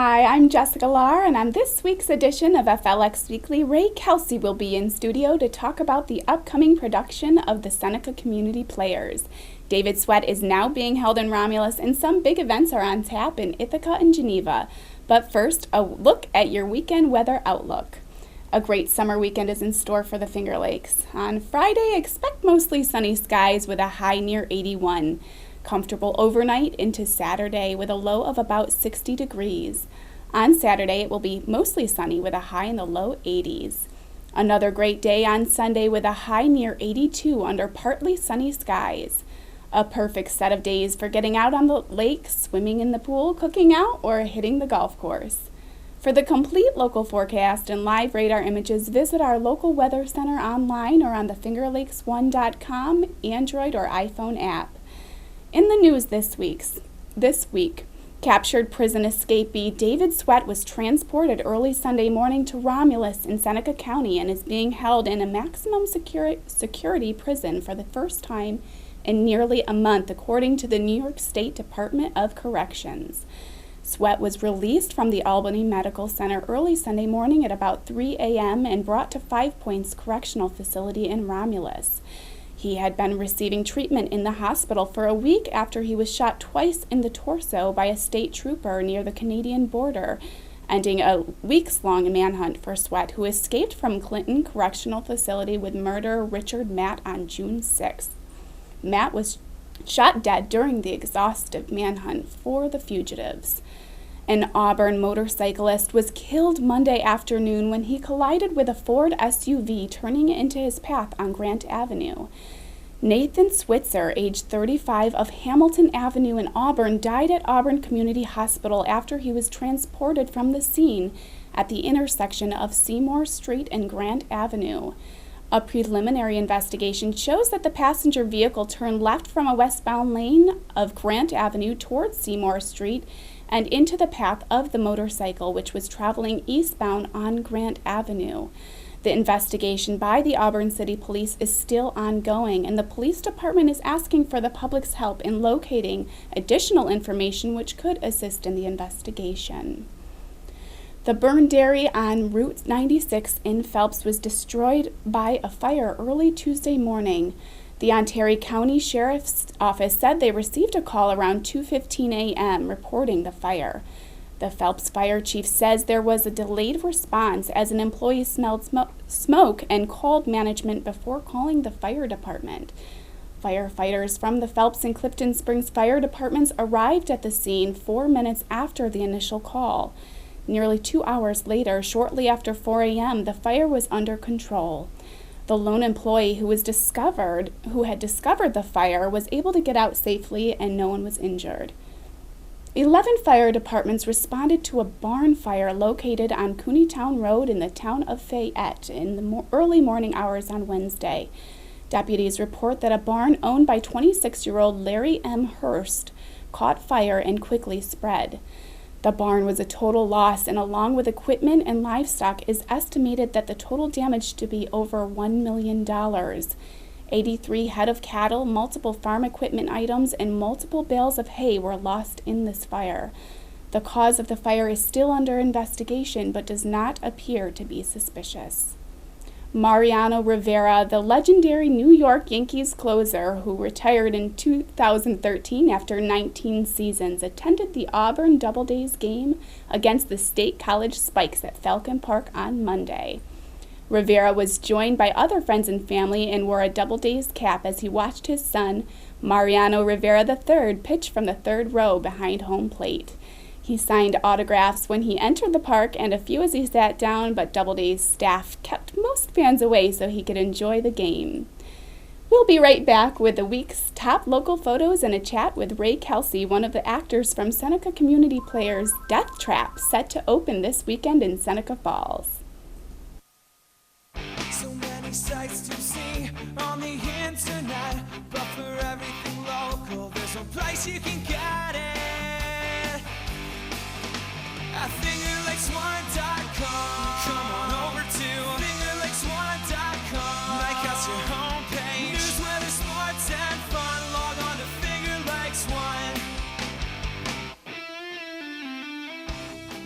Hi, I'm Jessica Lahr, and on this week's edition of FLX Weekly, Ray Kelsey will be in studio to talk about the upcoming production of the Seneca Community Players. David Sweat is now being held in Romulus, and some big events are on tap in Ithaca and Geneva. But first, a look at your weekend weather outlook. A great summer weekend is in store for the Finger Lakes. On Friday, expect mostly sunny skies with a high near 81. Comfortable overnight into Saturday with a low of about 60 degrees. On Saturday, it will be mostly sunny with a high in the low 80s. Another great day on Sunday with a high near 82 under partly sunny skies. A perfect set of days for getting out on the lake, swimming in the pool, cooking out, or hitting the golf course. For the complete local forecast and live radar images, visit our local weather center online or on the fingerlakes1.com Android or iPhone app. In the news this week, captured prison escapee David Sweat was transported early Sunday morning to Romulus in Seneca County and is being held in a maximum security prison for the first time in nearly a month, according to the New York State Department of Corrections. Sweat was released from the Albany Medical Center early Sunday morning at about 3 a.m. and brought to Five Points Correctional Facility in Romulus. He had been receiving treatment in the hospital for a week after he was shot twice in the torso by a state trooper near the Canadian border, ending a weeks-long manhunt for Sweat, who escaped from Clinton Correctional Facility with murderer Richard Matt on June 6th. Matt was shot dead during the exhaustive manhunt for the fugitives. An Auburn motorcyclist was killed Monday afternoon when he collided with a Ford SUV turning into his path on Grant Avenue. Nathan Switzer, age 35, of Hamilton Avenue in Auburn, died at Auburn Community Hospital after he was transported from the scene at the intersection of Seymour Street and Grant Avenue. A preliminary investigation shows that the passenger vehicle turned left from a westbound lane of Grant Avenue towards Seymour Street and into the path of the motorcycle, which was traveling eastbound on Grant Avenue. The investigation by the Auburn City Police is still ongoing, and the police department is asking for the public's help in locating additional information which could assist in the investigation. The burned dairy on Route 96 in Phelps was destroyed by a fire early Tuesday morning. The Ontario County Sheriff's Office said they received a call around 2:15 a.m. reporting the fire. The Phelps fire chief says there was a delayed response as an employee smelled smoke and called management before calling the fire department. Firefighters from the Phelps and Clifton Springs fire departments arrived at the scene 4 minutes after the initial call. Nearly 2 hours later, shortly after 4 a.m., the fire was under control. The lone employee who had discovered the fire was able to get out safely and no one was injured. 11 fire departments responded to a barn fire located on Cooneytown Road in the town of Fayette in the early morning hours on Wednesday. Deputies report that a barn owned by 26-year-old Larry M. Hurst caught fire and quickly spread. The barn was a total loss, and along with equipment and livestock, is estimated that the total damage to be over $1 million. 83 head of cattle, multiple farm equipment items, and multiple bales of hay were lost in this fire. The cause of the fire is still under investigation, but does not appear to be suspicious. Mariano Rivera, the legendary New York Yankees closer who retired in 2013 after 19 seasons, attended the Auburn Double Days game against the State College Spikes at Falcon Park on Monday. Rivera was joined by other friends and family and wore a Double Days cap as he watched his son, Mariano Rivera III, pitch from the third row behind home plate. He signed autographs when he entered the park and a few as he sat down, but Doubleday's staff kept most fans away so he could enjoy the game. We'll be right back with the week's top local photos and a chat with Ray Kelsey, one of the actors from Seneca Community Players' Death Trap, set to open this weekend in Seneca Falls. So many sights to see on the internet, but for everything local, there's no place you can get it. At FingerLakes1.com. Come on over to FingerLakes1.com. Make us your homepage. News, weather, sports, and fun. Log on to FingerLakes1.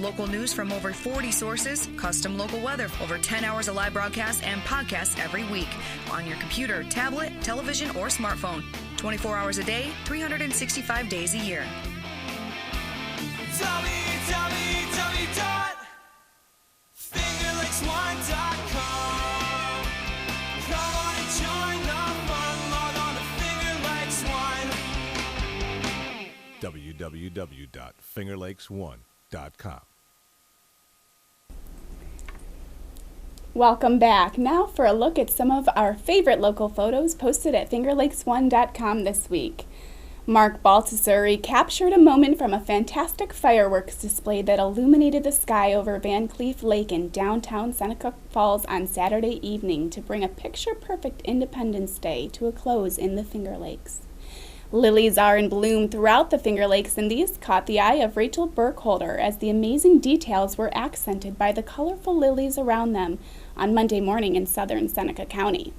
local news from over 40 sources, custom local weather, over 10 hours of live broadcasts and podcasts every week on your computer, tablet, television, or smartphone. 24 hours a day, 365 days a year. www.fingerlakes1.com. Come on and join the fun. Log on to FingerLakes1. www.fingerlakes1.com. Welcome back. Now for a look at some of our favorite local photos posted at fingerlakes1.com this week. Mark Baltasari captured a moment from a fantastic fireworks display that illuminated the sky over Van Cleef Lake in downtown Seneca Falls on Saturday evening to bring a picture-perfect Independence Day to a close in the Finger Lakes. Lilies are in bloom throughout the Finger Lakes, and these caught the eye of Rachel Burkholder as the amazing details were accented by the colorful lilies around them on Monday morning in southern Seneca County.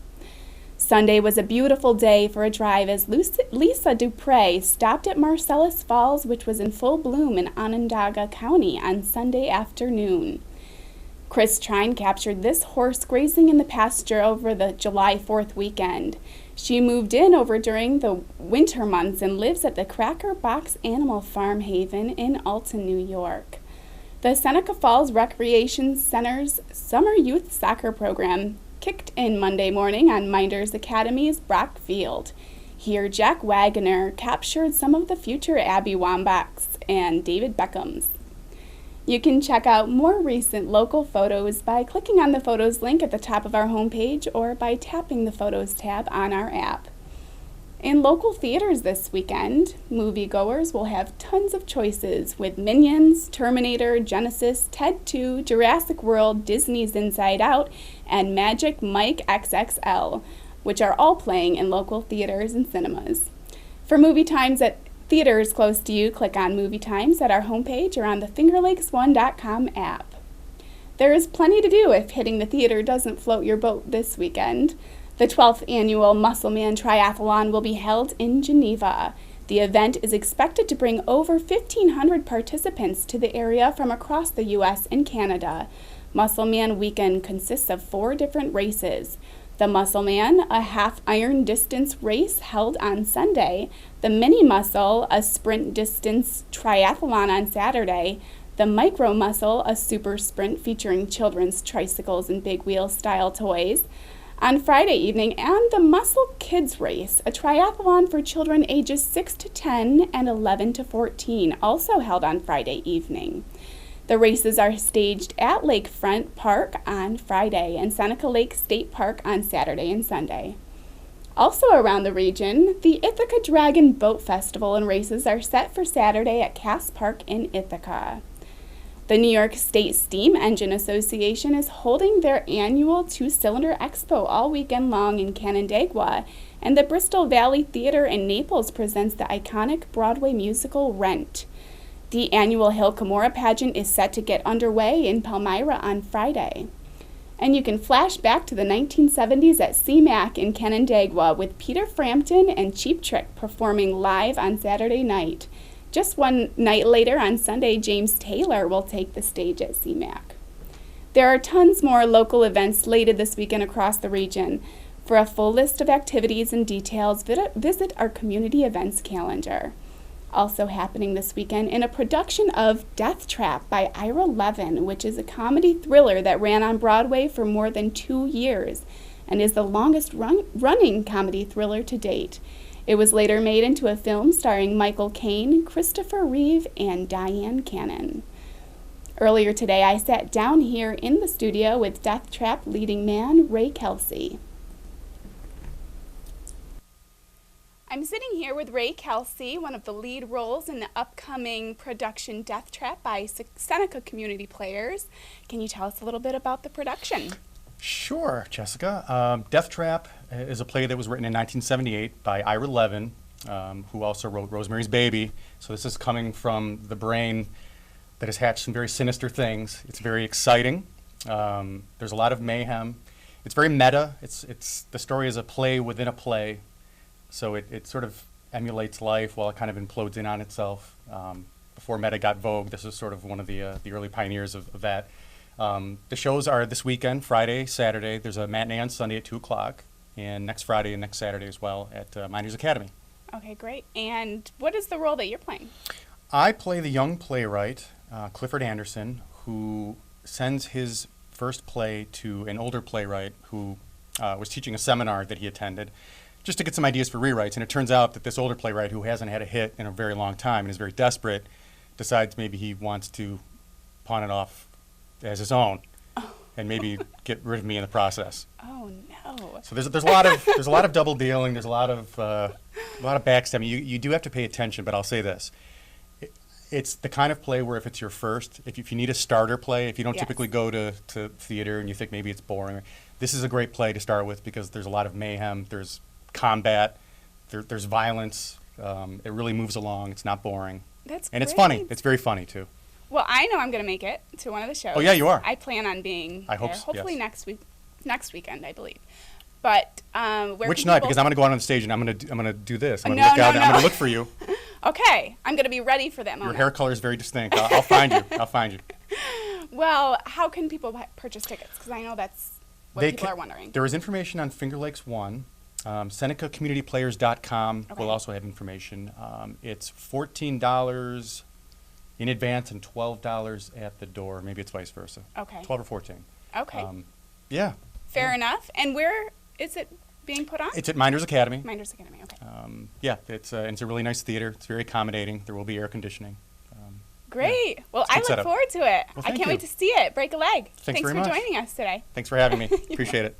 Sunday was a beautiful day for a drive as Lisa Dupre stopped at Marcellus Falls, which was in full bloom in Onondaga County on Sunday afternoon. Chris Trine captured this horse grazing in the pasture over the July 4th weekend. She moved in over during the winter months and lives at the Cracker Box Animal Farm Haven in Alton, New York. The Seneca Falls Recreation Center's Summer Youth Soccer Program kicked in Monday morning on Minders Academy's Brock Field. Here, Jack Wagoner captured some of the future Abby Wambachs and David Beckhams. You can check out more recent local photos by clicking on the Photos link at the top of our homepage or by tapping the Photos tab on our app. In local theaters this weekend, moviegoers will have tons of choices with Minions, Terminator, Genesis, Ted 2, Jurassic World, Disney's Inside Out, and Magic Mike XXL, which are all playing in local theaters and cinemas. For movie times at theaters close to you, click on Movie Times at our homepage or on the FingerLakes1.com app. There is plenty to do if hitting the theater doesn't float your boat this weekend. The 12th annual Muscle Man Triathlon will be held in Geneva. The event is expected to bring over 1,500 participants to the area from across the U.S. and Canada. Muscle Man Weekend consists of 4 different races. The Muscle Man, a half iron distance race held on Sunday. The Mini Muscle, a sprint distance triathlon on Saturday. The Micro Muscle, a super sprint featuring children's tricycles and big wheel style toys on Friday evening, and the Muscle Kids Race, a triathlon for children ages 6 to 10 and 11 to 14, also held on Friday evening. The races are staged at Lakefront Park on Friday and Seneca Lake State Park on Saturday and Sunday. Also around the region, the Ithaca Dragon Boat Festival and races are set for Saturday at Cass Park in Ithaca. The New York State Steam Engine Association is holding their annual 2-cylinder expo all weekend long in Canandaigua, and the Bristol Valley Theater in Naples presents the iconic Broadway musical Rent. The annual Hill Cumorah pageant is set to get underway in Palmyra on Friday. And you can flash back to the 1970s at CMAC in Canandaigua with Peter Frampton and Cheap Trick performing live on Saturday night. Just one night later on Sunday, James Taylor will take the stage at CMAC. There are tons more local events slated this weekend across the region. For a full list of activities and details, visit our community events calendar. Also happening this weekend in a production of Death Trap by Ira Levin, which is a comedy thriller that ran on Broadway for more than 2 years and is the longest running comedy thriller to date. It was later made into a film starring Michael Caine, Christopher Reeve, and Diane Cannon. Earlier today, I sat down here in the studio with Death Trap leading man Ray Kelsey. I'm sitting here with Ray Kelsey, one of the lead roles in the upcoming production Death Trap by Seneca Community Players. Can you tell us a little bit about the production? Sure, Jessica. Death Trap is a play that was written in 1978 by Ira Levin, who also wrote Rosemary's Baby. So this is coming from the brain that has hatched some very sinister things. It's very exciting. There's a lot of mayhem. It's very meta. The story is a play within a play. So it sort of emulates life while it kind of implodes in on itself. before Meta got Vogue. This is sort of one of the early pioneers of that. The shows are this weekend, Friday, Saturday. There's a matinee on Sunday at 2 o'clock, and next Friday and next Saturday as well at Miners Academy. Okay, great. And what is the role that you're playing? I play the young playwright, Clifford Anderson, who sends his first play to an older playwright who was teaching a seminar that he attended just to get some ideas for rewrites. And it turns out that this older playwright, who hasn't had a hit in a very long time and is very desperate, decides maybe he wants to pawn it off as his own and maybe get rid of me in the process. Oh, no. So there's a lot of double dealing. There's a lot of backstabbing. You do have to pay attention, but I'll say this. It's the kind of play where if it's your first, if you need a starter play, if you don't Yes. typically go to theater and you think maybe it's boring, this is a great play to start with because there's a lot of mayhem, there's combat, there's violence. It really moves along. It's not boring. That's And great. it's funny. It's very funny, too. Well, I know I'm going to make it to one of the shows. Oh, yeah, you are. I plan on being I hope there. so, Hopefully yes. next weekend, I believe. But where Which can night? people- Because I'm going to go out on the stage and I'm going to do this. I'm going to No, look out no, and I'm no. going to look for you. Okay, I'm going to be ready for that Your moment. hair color is very distinct. I'll find you. I'll find you. Well, how can people purchase tickets? Because I know that's what people are wondering. There is information on Finger Lakes 1. SenecaCommunityPlayers.com will Okay. also have information. It's $14 in advance and $12 at the door. Maybe it's vice versa. Okay. 12 or 14. Okay. Yeah. Fair enough. And where is it being put on? It's at Miners Academy. Miners Academy. Okay. Yeah, it's a really nice theater. It's very accommodating. There will be air conditioning. Great. Well, It's a I good look setup. forward to it. Well, I thank can't you. wait to see it. Break a leg. Thanks for very much. joining us today. Thanks for having me. Appreciate it.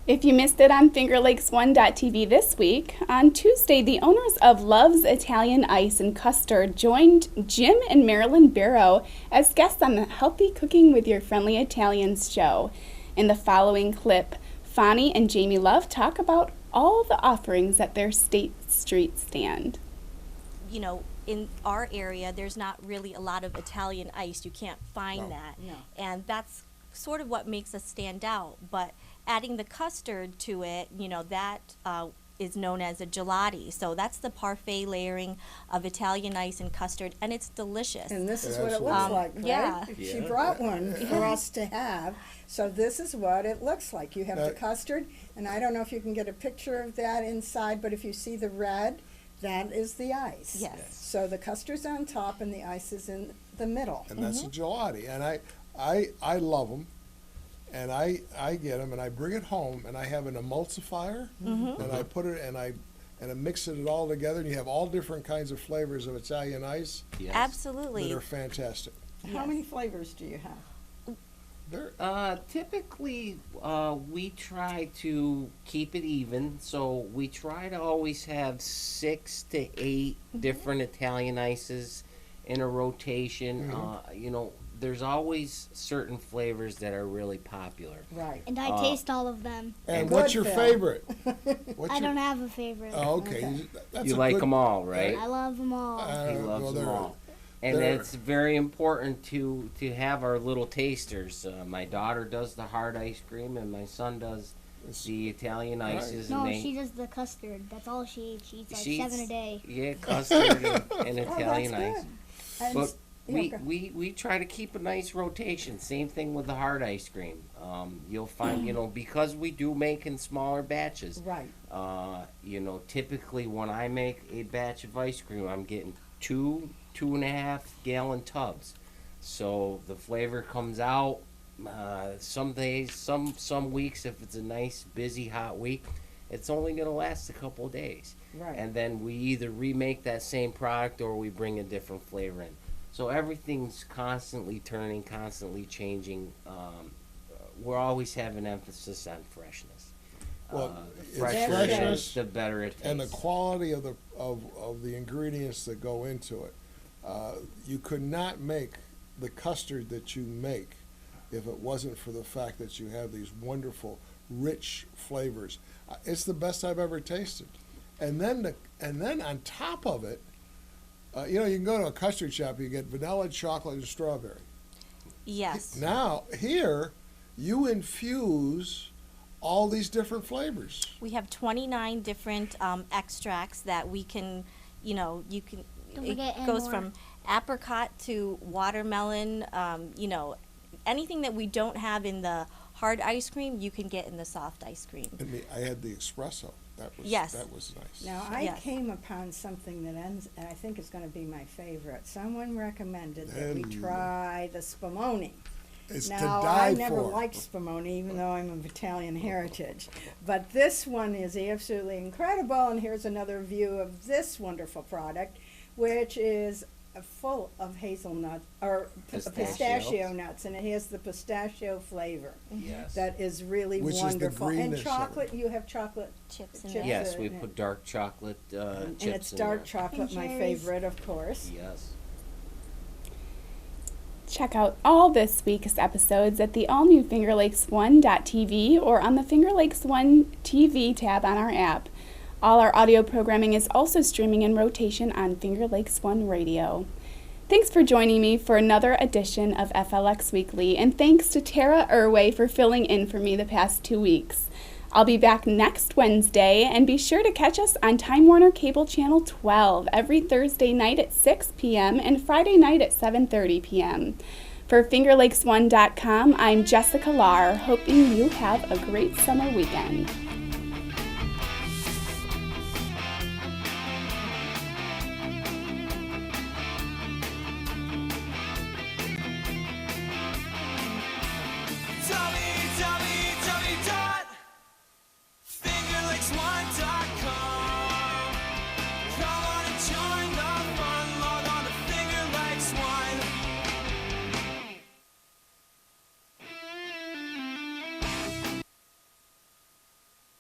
If you missed it on FingerLakes1.tv this week, on Tuesday, the owners of Love's Italian Ice and Custard joined Jim and Marilyn Barrow as guests on the Healthy Cooking with Your Friendly Italians show. In the following clip, Fonnie and Jamie Love talk about all the offerings at their State Street stand. You know, in our area, there's not really a lot of Italian ice. You can't find that. No. And that's sort of what makes us stand out. But adding the custard to it, you know, that is known as a gelati. So that's the parfait layering of Italian ice and custard, and it's delicious. And this is Yeah, what it absolutely. looks like, right? yeah. She Yeah. brought one for us to have. So this is what it looks like. You have the That- custard, and I don't know if you can get a picture of that inside, but if you see the red, that is the ice. Yes. So the custard's on top and the ice is in the middle. And that's a gelati, and I love them, and I get them, and I bring it home, and I have an emulsifier, and I put it, and I mix it all together, and you have all different kinds of flavors of Italian ice Absolutely. that are fantastic. How many flavors do you have? Typically, we try to keep it even, so we try to always have 6 to 8 different Italian ices in a rotation. You know, there's always certain flavors that are really popular. Right. And I taste all of them. And Good, what's your Phil. favorite? What's I your- don't have a favorite. Oh, okay. Okay. That's You a like good- them all, right? I love them all. He loves well, them they're- all. And they're- it's very important to have our little tasters. My daughter does the hard ice cream, and my son does the Italian Right. ices. No, and they, she does the custard. That's all she eats. She eats like she 7 a eats- day. Yeah, custard and Oh, Italian that's ice. good. And But s- yeah, go- we try to keep a nice rotation. Same thing with the hard ice cream. You'll find, you know, because we do make in smaller batches. Right. You know, typically when I make a batch of ice cream, I'm getting 2.5 gallon tubs. So the flavor comes out. Some days, some weeks, if it's a nice, busy, hot week, it's only gonna last a couple of days. Right. And then we either remake that same product or we bring a different flavor in. So everything's constantly turning, constantly changing. We're always having emphasis on freshness. Well, The it's fresher it freshness is, the better it tastes. and the quality of the ingredients that go into it. You could not make the custard that you make if it wasn't for the fact that you have these wonderful, rich flavors. It's the best I've ever tasted. And then on top of it, you know, you can go to a custard shop, you get vanilla, chocolate, and strawberry. Yes. Now here, you infuse all these different flavors. We have 29 different extracts that we can, you know, Don't it forget goes more. from apricot to watermelon. Anything that we don't have in the hard ice cream, you can get in the soft ice cream. And I had the espresso. That was Yes. That was nice. Now, I Yes. came upon something that I think is going to be my favorite. Someone recommended that we Hello. try the spumoni. It's to Now, die I never for. liked spumoni, even though I'm of Italian heritage. But this one is absolutely incredible, and here's another view of this wonderful product, which is full of hazelnut, or pistachio nuts, and it has the pistachio flavor. Yes. That is really Which is the wonderful. greenness And of it. chocolate, you have chocolate Chips in Chips. there. Yes, in we it. put dark chocolate and chips it's in dark there. chocolate, And my cherries. favorite, of course. Yes. Check out all this week's episodes at the all-new FingerLakes1.tv or on the Finger Lakes One TV tab on our app. All our audio programming is also streaming in rotation on Finger Lakes One Radio. Thanks for joining me for another edition of FLX Weekly, and thanks to Tara Irway for filling in for me the past 2 weeks. I'll be back next Wednesday, and be sure to catch us on Time Warner Cable Channel 12 every Thursday night at 6 p.m. and Friday night at 7:30 p.m. For FingerLakes1.com, I'm Jessica Lahr, hoping you have a great summer weekend.